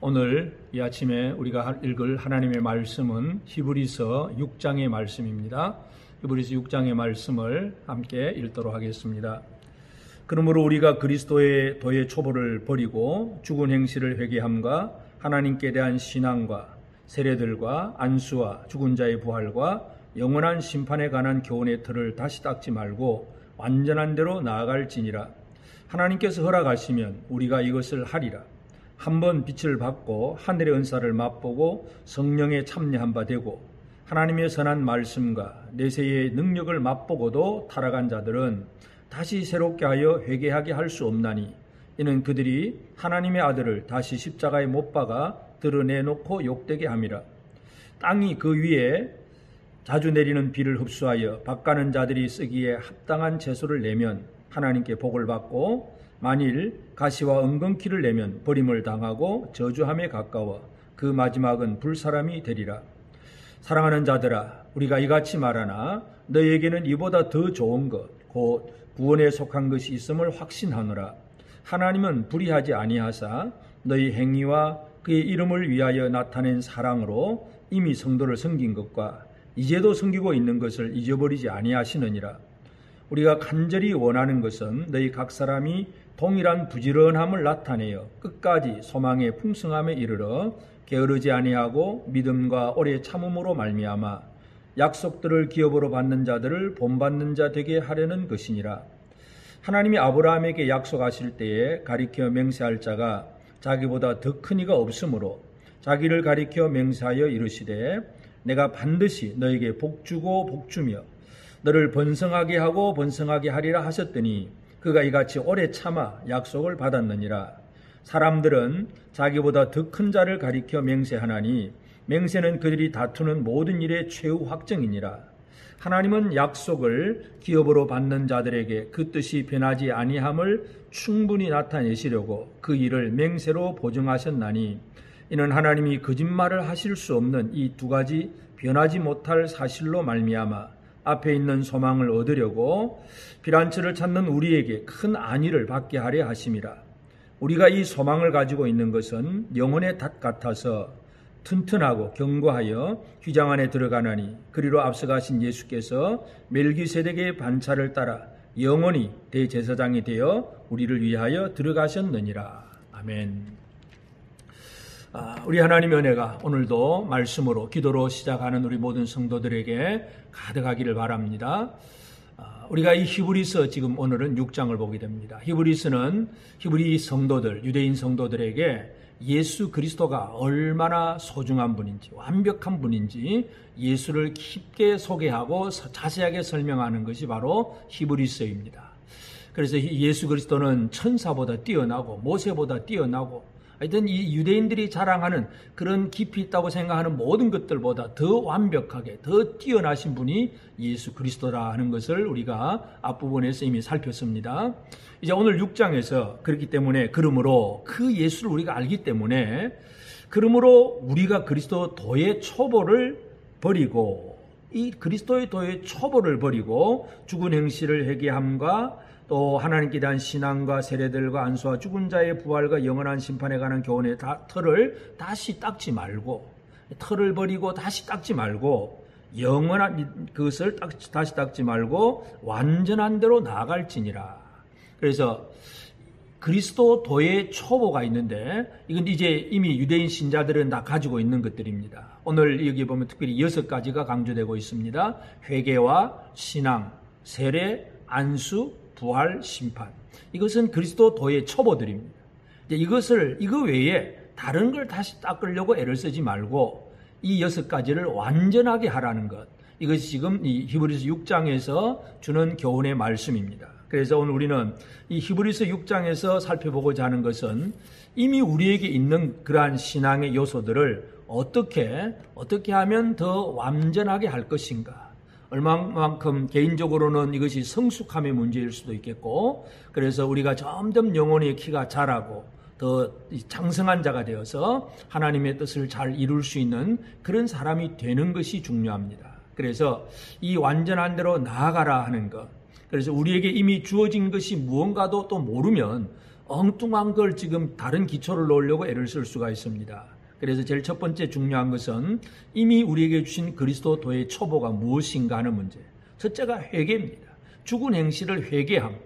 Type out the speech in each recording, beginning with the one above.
오늘 이 아침에 우리가 읽을 하나님의 말씀은 히브리서 6장의 말씀입니다. 히브리서 6장의 말씀을 함께 읽도록 하겠습니다. 그러므로 우리가 그리스도의 도의 초보를 버리고 죽은 행실을 회개함과 하나님께 대한 신앙과 세례들과 안수와 죽은 자의 부활과 영원한 심판에 관한 교훈의 틀을 다시 닦지 말고 완전한 대로 나아갈지니라. 하나님께서 허락하시면 우리가 이것을 하리라. 한번 빛을 받고 하늘의 은사를 맛보고 성령에 참여한 바 되고 하나님의 선한 말씀과 내세의 능력을 맛보고도 타락한 자들은 다시 새롭게 하여 회개하게 할 수 없나니, 이는 그들이 하나님의 아들을 다시 십자가에 못 박아 드러내놓고 욕되게 함이라. 땅이 그 위에 자주 내리는 비를 흡수하여 밭가는 자들이 쓰기에 합당한 채소를 내면 하나님께 복을 받고, 만일 가시와 엉겅퀴를 내면 버림을 당하고 저주함에 가까워 그 마지막은 불사람이 되리라. 사랑하는 자들아, 우리가 이같이 말하나 너희에게는 이보다 더 좋은 것 곧 구원에 속한 것이 있음을 확신하노라. 하나님은 불의하지 아니하사 너희 행위와 그의 이름을 위하여 나타낸 사랑으로 이미 성도를 섬긴 것과 이제도 섬기고 있는 것을 잊어버리지 아니하시느니라. 우리가 간절히 원하는 것은 너희 각 사람이 동일한 부지런함을 나타내어 끝까지 소망의 풍성함에 이르러 게으르지 아니하고 믿음과 오래 참음으로 말미암아 약속들을 기업으로 받는 자들을 본받는 자 되게 하려는 것이니라. 하나님이 아브라함에게 약속하실 때에 가리켜 맹세할 자가 자기보다 더 큰 이가 없으므로 자기를 가리켜 맹세하여 이르시되 내가 반드시 너에게 복주고 복주며 너를 번성하게 하고 번성하게 하리라 하셨더니 그가 이같이 오래 참아 약속을 받았느니라. 사람들은 자기보다 더 큰 자를 가리켜 맹세하나니 맹세는 그들이 다투는 모든 일의 최후 확정이니라. 하나님은 약속을 기업으로 받는 자들에게 그 뜻이 변하지 아니함을 충분히 나타내시려고 그 일을 맹세로 보증하셨나니, 이는 하나님이 거짓말을 하실 수 없는 이 두 가지 변하지 못할 사실로 말미암아 앞에 있는 소망을 얻으려고 피란처를 찾는 우리에게 큰 안위를 받게 하려 하심이라. 우리가 이 소망을 가지고 있는 것은 영혼의 닷 같아서 튼튼하고 견고하여 휘장 안에 들어가나니, 그리로 앞서가신 예수께서 멜기세덱의 반차를 따라 영원히 대제사장이 되어 우리를 위하여 들어가셨느니라. 아멘. 우리 하나님의 은혜가 오늘도 말씀으로 기도로 시작하는 우리 모든 성도들에게 가득하기를 바랍니다. 우리가 이 히브리서 지금 오늘은 6장을 보게 됩니다. 히브리서는 히브리 성도들, 유대인 성도들에게 예수 그리스도가 얼마나 소중한 분인지, 완벽한 분인지 예수를 깊게 소개하고 자세하게 설명하는 것이 바로 히브리서입니다. 그래서 예수 그리스도는 천사보다 뛰어나고 모세보다 뛰어나고, 하여튼 이 유대인들이 자랑하는 그런 깊이 있다고 생각하는 모든 것들보다 더 완벽하게 더 뛰어나신 분이 예수 그리스도라 하는 것을 우리가 앞부분에서 이미 살폈습니다. 이제 오늘 6장에서 그렇기 때문에, 그러므로 그 예수를 우리가 알기 때문에, 그러므로 우리가 그리스도 도의 초보를 버리고, 이 그리스도의 도의 초보를 버리고 죽은 행실을 회개함과 또 하나님께 대한 신앙과 세례들과 안수와 죽은 자의 부활과 영원한 심판에 관한 교훈의 틀을 다시 닦지 말고, 틀을 버리고 다시 닦지 말고, 영원한 그것을 다시 닦지 말고 완전한 대로 나아갈지니라. 그래서 그리스도 도의 초보가 있는데, 이건 이제 이미 유대인 신자들은 다 가지고 있는 것들입니다. 오늘 여기 보면 특별히 6가지가 강조되고 있습니다. 회개와 신앙, 세례, 안수, 부활, 심판. 이것은 그리스도 도의 초보들입니다. 이거 외에 다른 걸 다시 닦으려고 애를 쓰지 말고 이 6가지를 완전하게 하라는 것. 이것이 지금 이 히브리서 6장에서 주는 교훈의 말씀입니다. 그래서 오늘 우리는 이 히브리서 6장에서 살펴보고자 하는 것은 이미 우리에게 있는 그러한 신앙의 요소들을 어떻게 하면 더 완전하게 할 것인가. 얼마만큼 개인적으로는 이것이 성숙함의 문제일 수도 있겠고, 그래서 우리가 점점 영혼의 키가 자라고 더 장성한 자가 되어서 하나님의 뜻을 잘 이룰 수 있는 그런 사람이 되는 것이 중요합니다. 그래서 이 완전한 대로 나아가라 하는 것, 그래서 우리에게 이미 주어진 것이 무언가도 또 모르면 엉뚱한 걸 지금 다른 기초를 놓으려고 애를 쓸 수가 있습니다. 그래서 제일 첫 번째 중요한 것은 이미 우리에게 주신 그리스도도의 초보가 무엇인가 하는 문제. 첫째가 회개입니다. 죽은 행실을 회개함.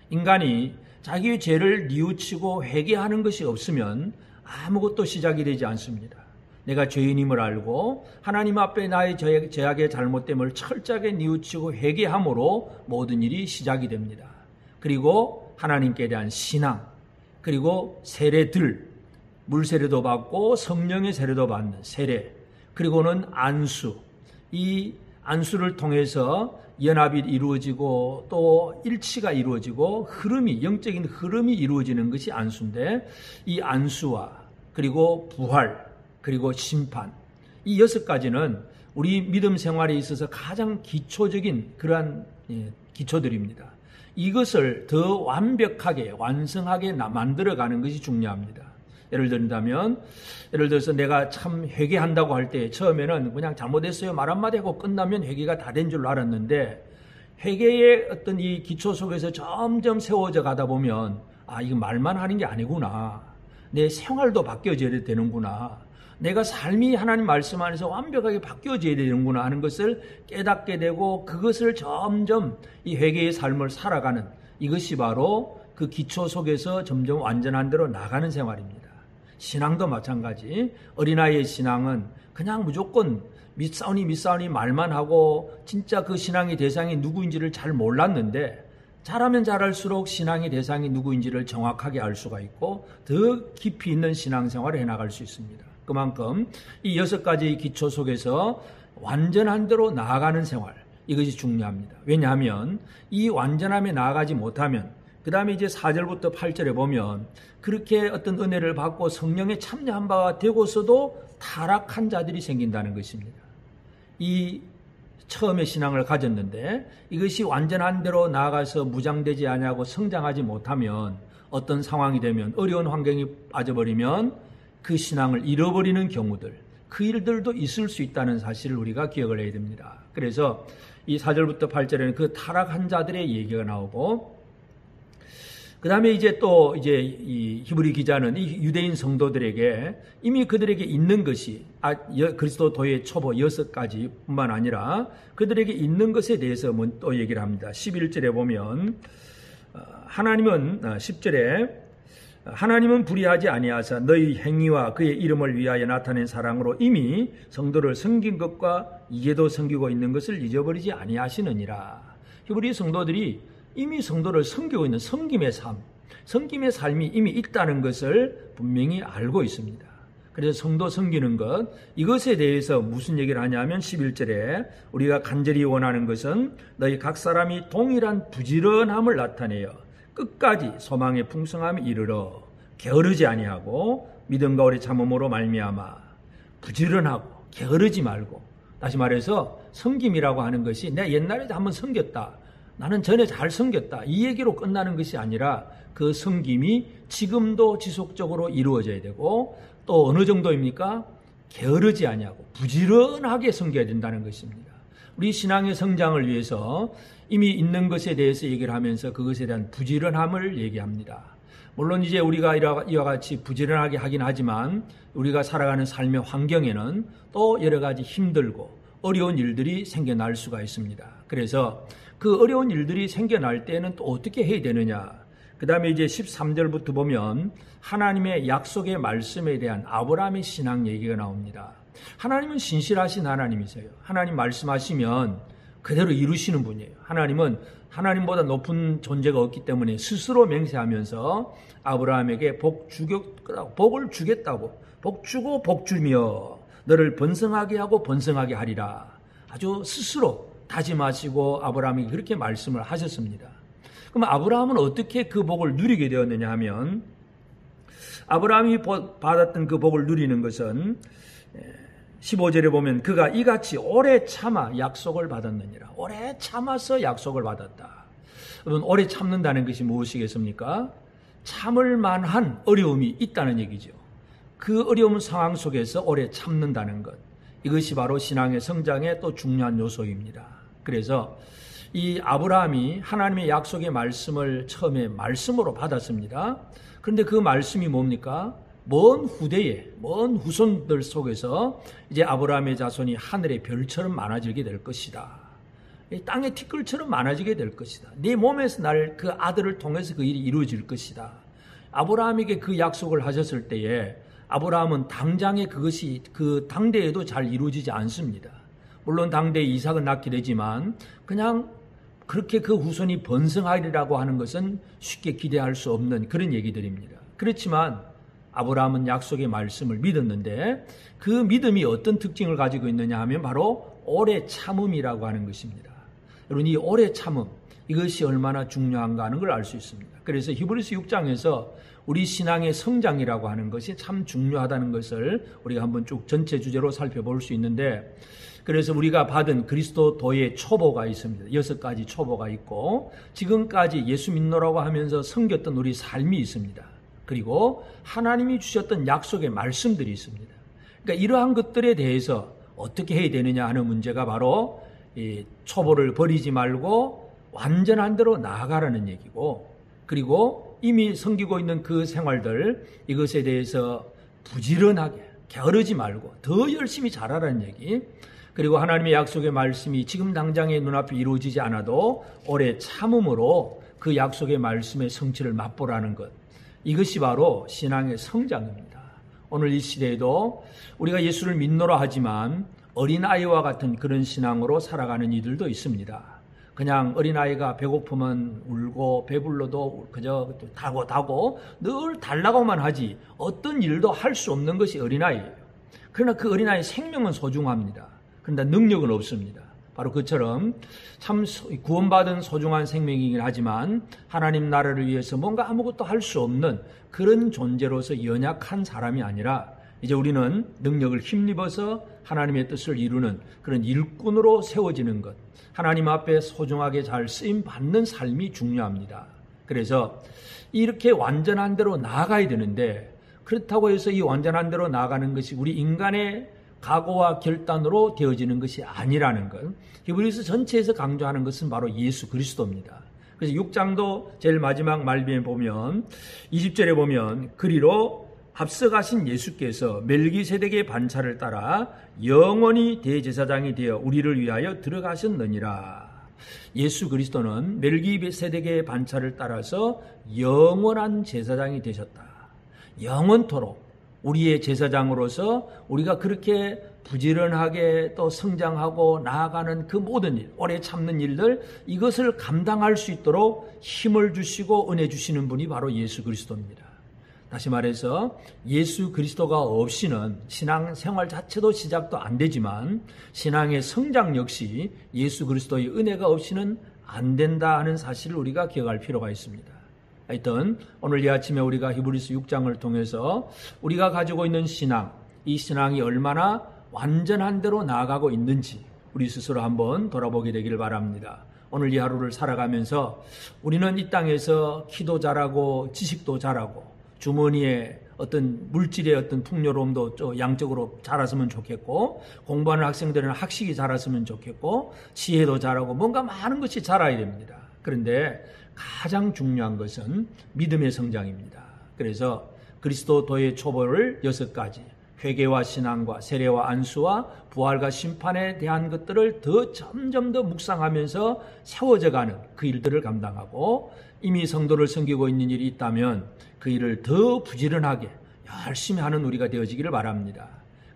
인간이 자기의 죄를 뉘우치고 회개하는 것이 없으면 아무것도 시작이 되지 않습니다. 내가 죄인임을 알고 하나님 앞에 나의 죄악의 잘못됨을 철저하게 뉘우치고 회개함으로 모든 일이 시작이 됩니다. 그리고 하나님께 대한 신앙, 그리고 세례들, 물세례도 받고 성령의 세례도 받는 세례, 그리고는 안수. 이 안수를 통해서 연합이 이루어지고 또 일치가 이루어지고 영적인 흐름이 이루어지는 것이 안수인데, 이 안수와 그리고 부활, 그리고 심판, 이 6가지는 우리 믿음 생활에 있어서 가장 기초적인 그러한 기초들입니다. 이것을 더 완벽하게 완성하게 만들어가는 것이 중요합니다. 예를 들어서 내가 참 회개한다고 할 때 처음에는 그냥 잘못했어요 말 한마디 하고 끝나면 회개가 다 된 줄 알았는데, 회개의 어떤 이 기초 속에서 점점 세워져 가다 보면 이거 말만 하는 게 아니구나, 내 생활도 바뀌어져야 되는구나, 내가 삶이 하나님 말씀 안에서 완벽하게 바뀌어져야 되는구나 하는 것을 깨닫게 되고, 그것을 점점 이 회개의 삶을 살아가는, 이것이 바로 그 기초 속에서 점점 완전한 대로 나가는 생활입니다. 신앙도 마찬가지. 어린아이의 신앙은 그냥 무조건 밑사오니 말만 하고 진짜 그 신앙의 대상이 누구인지를 잘 몰랐는데, 잘하면 잘할수록 신앙의 대상이 누구인지를 정확하게 알 수가 있고 더 깊이 있는 신앙생활을 해나갈 수 있습니다. 그만큼 이 6가지의 기초 속에서 완전한 대로 나아가는 생활, 이것이 중요합니다. 왜냐하면 이 완전함에 나아가지 못하면, 그 다음에 이제 4절부터 8절에 보면 그렇게 어떤 은혜를 받고 성령에 참여한 바가 되고서도 타락한 자들이 생긴다는 것입니다. 이 처음에 신앙을 가졌는데 이것이 완전한 대로 나아가서 무장되지 아니하고 성장하지 못하면, 어떤 상황이 되면, 어려운 환경에 빠져버리면 그 신앙을 잃어버리는 경우들, 그 일들도 있을 수 있다는 사실을 우리가 기억을 해야 됩니다. 그래서 이 4절부터 8절에는 그 타락한 자들의 얘기가 나오고, 그 다음에 이제 이 히브리 기자는 이 유대인 성도들에게 이미 그들에게 있는 것이 그리스도도의 초보 6가지 뿐만 아니라 그들에게 있는 것에 대해서 또 얘기를 합니다. 11절에 보면 하나님은 10절에 하나님은 불의하지 아니하사 너희 행위와 그의 이름을 위하여 나타낸 사랑으로 이미 성도를 섬긴 것과 이제도 섬기고 있는 것을 잊어버리지 아니하시느니라. 히브리 성도들이 이미 성도를 섬기고 있는 섬김의 삶이 이미 있다는 것을 분명히 알고 있습니다. 그래서 성도 섬기는 것, 이것에 대해서 무슨 얘기를 하냐면 11절에 우리가 간절히 원하는 것은 너희 각 사람이 동일한 부지런함을 나타내어 끝까지 소망의 풍성함에 이르러 게으르지 아니하고 믿음과 오래 참음으로 말미암아 부지런하고 게으르지 말고. 다시 말해서 섬김이라고 하는 것이 내가 옛날에 한번 섬겼다, 나는 전에 잘 섬겼다, 이 얘기로 끝나는 것이 아니라 그 섬김이 지금도 지속적으로 이루어져야 되고, 또 어느 정도입니까? 게으르지 아니하고 부지런하게 섬겨야 된다는 것입니다. 우리 신앙의 성장을 위해서 이미 있는 것에 대해서 얘기를 하면서 그것에 대한 부지런함을 얘기합니다. 물론 이제 우리가 이와 같이 부지런하게 하긴 하지만 우리가 살아가는 삶의 환경에는 또 여러 가지 힘들고 어려운 일들이 생겨날 수가 있습니다. 그래서 그 어려운 일들이 생겨날 때는 또 어떻게 해야 되느냐. 그 다음에 이제 13절부터 보면 하나님의 약속의 말씀에 대한 아브라함의 신앙 얘기가 나옵니다. 하나님은 신실하신 하나님이세요. 하나님 말씀하시면 그대로 이루시는 분이에요. 하나님은 하나님보다 높은 존재가 없기 때문에 스스로 맹세하면서 아브라함에게 복을 주겠다고, 복 주고 복 주며 너를 번성하게 하고 번성하게 하리라. 아주 스스로 다짐하시고 아브라함이 그렇게 말씀을 하셨습니다. 그럼 아브라함은 어떻게 그 복을 누리게 되었느냐 하면, 아브라함이 받았던 그 복을 누리는 것은 15절에 보면 그가 이같이 오래 참아 약속을 받았느니라. 오래 참아서 약속을 받았다. 여러분, 오래 참는다는 것이 무엇이겠습니까? 참을 만한 어려움이 있다는 얘기죠. 그 어려운 상황 속에서 오래 참는다는 것, 이것이 바로 신앙의 성장의 또 중요한 요소입니다. 그래서 이 아브라함이 하나님의 약속의 말씀을 처음에 말씀으로 받았습니다. 그런데 그 말씀이 뭡니까? 먼 후대에, 먼 후손들 속에서 이제 아브라함의 자손이 하늘의 별처럼 많아지게 될 것이다. 땅의 티끌처럼 많아지게 될 것이다. 네 몸에서 날 그 아들을 통해서 그 일이 이루어질 것이다. 아브라함에게 그 약속을 하셨을 때에 아브라함은 당장에 그것이 그 당대에도 잘 이루어지지 않습니다. 물론 당대에 이삭은 낳게 되지만 그냥 그렇게 그 후손이 번성하리라고 하는 것은 쉽게 기대할 수 없는 그런 얘기들입니다. 그렇지만 아브라함은 약속의 말씀을 믿었는데 그 믿음이 어떤 특징을 가지고 있느냐 하면 바로 오래 참음이라고 하는 것입니다. 여러분, 이 오래 참음, 이것이 얼마나 중요한가 하는 걸 알 수 있습니다. 그래서 히브리서 6장에서 우리 신앙의 성장이라고 하는 것이 참 중요하다는 것을 우리가 한번 쭉 전체 주제로 살펴볼 수 있는데, 그래서 우리가 받은 그리스도도의 초보가 있습니다. 6가지 초보가 있고 지금까지 예수 믿노라고 하면서 섬겼던 우리 삶이 있습니다. 그리고 하나님이 주셨던 약속의 말씀들이 있습니다. 그러니까 이러한 것들에 대해서 어떻게 해야 되느냐 하는 문제가 바로 이 초보를 버리지 말고 완전한 대로 나아가라는 얘기고, 그리고 이미 섬기고 있는 그 생활들, 이것에 대해서 부지런하게 게으르지 말고 더 열심히 잘하라는 얘기, 그리고 하나님의 약속의 말씀이 지금 당장의 눈앞에 이루어지지 않아도 오래 참음으로 그 약속의 말씀의 성취를 맛보라는 것, 이것이 바로 신앙의 성장입니다. 오늘 이 시대에도 우리가 예수를 믿노라 하지만 어린아이와 같은 그런 신앙으로 살아가는 이들도 있습니다. 그냥 어린아이가 배고프면 울고 배불러도 그저 다고 늘 달라고만 하지 어떤 일도 할 수 없는 것이 어린아이예요. 그러나 그 어린아이의 생명은 소중합니다. 그런데 능력은 없습니다. 바로 그처럼 참 구원받은 소중한 생명이긴 하지만 하나님 나라를 위해서 뭔가 아무것도 할 수 없는 그런 존재로서 연약한 사람이 아니라 이제 우리는 능력을 힘입어서 하나님의 뜻을 이루는 그런 일꾼으로 세워지는 것, 하나님 앞에 소중하게 잘 쓰임받는 삶이 중요합니다. 그래서 이렇게 완전한 대로 나아가야 되는데, 그렇다고 해서 이 완전한 대로 나아가는 것이 우리 인간의 각오와 결단으로 되어지는 것이 아니라는 것, 히브리서 전체에서 강조하는 것은 바로 예수 그리스도입니다. 그래서 6장도 제일 마지막 말비에 보면 20절에 보면 그리로 앞서가신 예수께서 멜기세덱의 반차를 따라 영원히 대제사장이 되어 우리를 위하여 들어가셨느니라. 예수 그리스도는 멜기세덱의 반차를 따라서 영원한 제사장이 되셨다. 영원토록 우리의 제사장으로서 우리가 그렇게 부지런하게 또 성장하고 나아가는 그 모든 일, 오래 참는 일들, 이것을 감당할 수 있도록 힘을 주시고 은혜 주시는 분이 바로 예수 그리스도입니다. 다시 말해서 예수 그리스도가 없이는 신앙생활 자체도 시작도 안 되지만 신앙의 성장 역시 예수 그리스도의 은혜가 없이는 안 된다 하는 사실을 우리가 기억할 필요가 있습니다. 하여튼 오늘 이 아침에 우리가 히브리서 6장을 통해서 우리가 가지고 있는 신앙, 이 신앙이 얼마나 완전한 대로 나아가고 있는지 우리 스스로 한번 돌아보게 되기를 바랍니다. 오늘 이 하루를 살아가면서 우리는 이 땅에서 키도 잘하고 지식도 잘하고 주머니에 어떤 물질의 어떤 풍요로움도 양적으로 자랐으면 좋겠고, 공부하는 학생들은 학식이 자랐으면 좋겠고, 지혜도 잘하고 뭔가 많은 것이 자라야 됩니다. 그런데 가장 중요한 것은 믿음의 성장입니다. 그래서 그리스도도의 초보를 6가지, 회개와 신앙과 세례와 안수와 부활과 심판에 대한 것들을 더 점점 더 묵상하면서 세워져가는 그 일들을 감당하고, 이미 성도를 섬기고 있는 일이 있다면 그 일을 더 부지런하게 열심히 하는 우리가 되어지기를 바랍니다.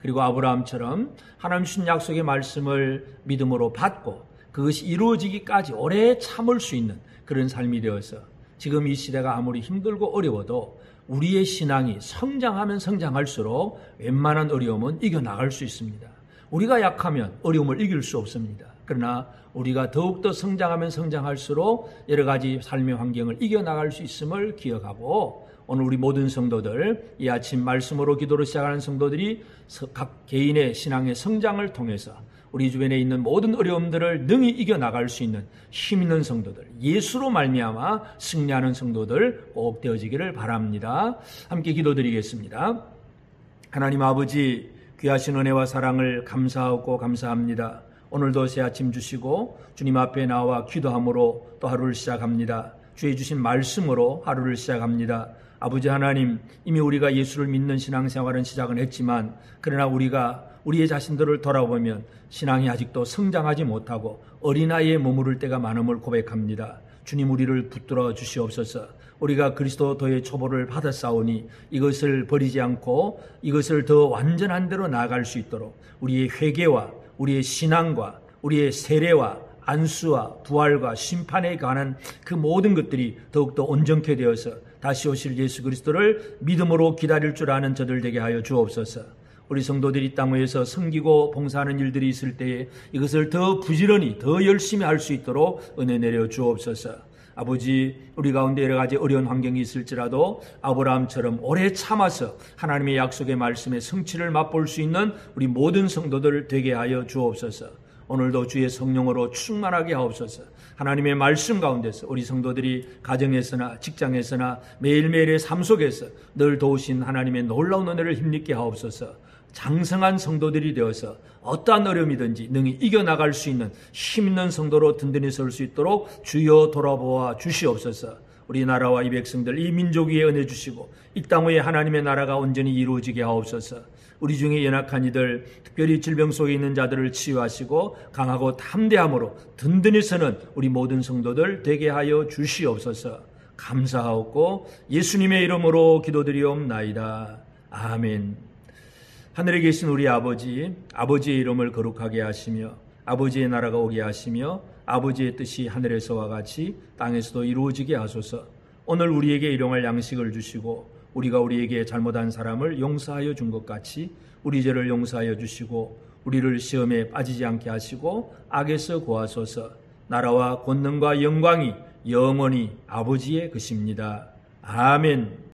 그리고 아브라함처럼 하나님 주신 약속의 말씀을 믿음으로 받고 그것이 이루어지기까지 오래 참을 수 있는 그런 삶이 되어서 지금 이 시대가 아무리 힘들고 어려워도 우리의 신앙이 성장하면 성장할수록 웬만한 어려움은 이겨나갈 수 있습니다. 우리가 약하면 어려움을 이길 수 없습니다. 그러나 우리가 더욱더 성장하면 성장할수록 여러 가지 삶의 환경을 이겨나갈 수 있음을 기억하고, 오늘 우리 모든 성도들, 이 아침 말씀으로 기도로 시작하는 성도들이 각 개인의 신앙의 성장을 통해서 우리 주변에 있는 모든 어려움들을 능히 이겨나갈 수 있는 힘 있는 성도들, 예수로 말미암아 승리하는 성도들 꼭 되어지기를 바랍니다. 함께 기도드리겠습니다. 하나님 아버지, 귀하신 은혜와 사랑을 감사하고 감사합니다. 오늘도 새 아침 주시고 주님 앞에 나와 기도함으로 또 하루를 시작합니다. 주의 주신 말씀으로 하루를 시작합니다. 아버지 하나님, 이미 우리가 예수를 믿는 신앙생활은 시작은 했지만 그러나 우리가 우리의 자신들을 돌아보면 신앙이 아직도 성장하지 못하고 어린아이에 머무를 때가 많음을 고백합니다. 주님, 우리를 붙들어 주시옵소서. 우리가 그리스도도의 초보를 받았사오니 이것을 버리지 않고 이것을 더 완전한 대로 나아갈 수 있도록 우리의 회개와 우리의 신앙과 우리의 세례와 안수와 부활과 심판에 관한 그 모든 것들이 더욱더 온전케 되어서 다시 오실 예수 그리스도를 믿음으로 기다릴 줄 아는 저들 되게 하여 주옵소서. 우리 성도들이 땅 위에서 섬기고 봉사하는 일들이 있을 때에 이것을 더 부지런히 더 열심히 할 수 있도록 은혜 내려 주옵소서. 아버지, 우리 가운데 여러 가지 어려운 환경이 있을지라도 아브라함처럼 오래 참아서 하나님의 약속의 말씀의 성취를 맛볼 수 있는 우리 모든 성도들 되게 하여 주옵소서. 오늘도 주의 성령으로 충만하게 하옵소서. 하나님의 말씀 가운데서 우리 성도들이 가정에서나 직장에서나 매일매일의 삶 속에서 늘 도우신 하나님의 놀라운 은혜를 힘입게 하옵소서. 장성한 성도들이 되어서 어떠한 어려움이든지 능히 이겨나갈 수 있는 힘있는 성도로 든든히 설 수 있도록 주여 돌아보아 주시옵소서. 우리 나라와 이 백성들, 이 민족 위에 은혜 주시고 이 땅 위에 하나님의 나라가 온전히 이루어지게 하옵소서. 우리 중에 연약한 이들, 특별히 질병 속에 있는 자들을 치유하시고 강하고 담대함으로 든든히 서는 우리 모든 성도들 되게 하여 주시옵소서. 감사하옵고 예수님의 이름으로 기도드리옵나이다. 아멘. 하늘에 계신 우리 아버지, 아버지의 이름을 거룩하게 하시며 아버지의 나라가 오게 하시며 아버지의 뜻이 하늘에서와 같이 땅에서도 이루어지게 하소서. 오늘 우리에게 일용할 양식을 주시고 우리가 우리에게 잘못한 사람을 용서하여 준 것 같이 우리 죄를 용서하여 주시고 우리를 시험에 빠지지 않게 하시고 악에서 구하소서. 나라와 권능과 영광이 영원히 아버지의 것입니다. 아멘.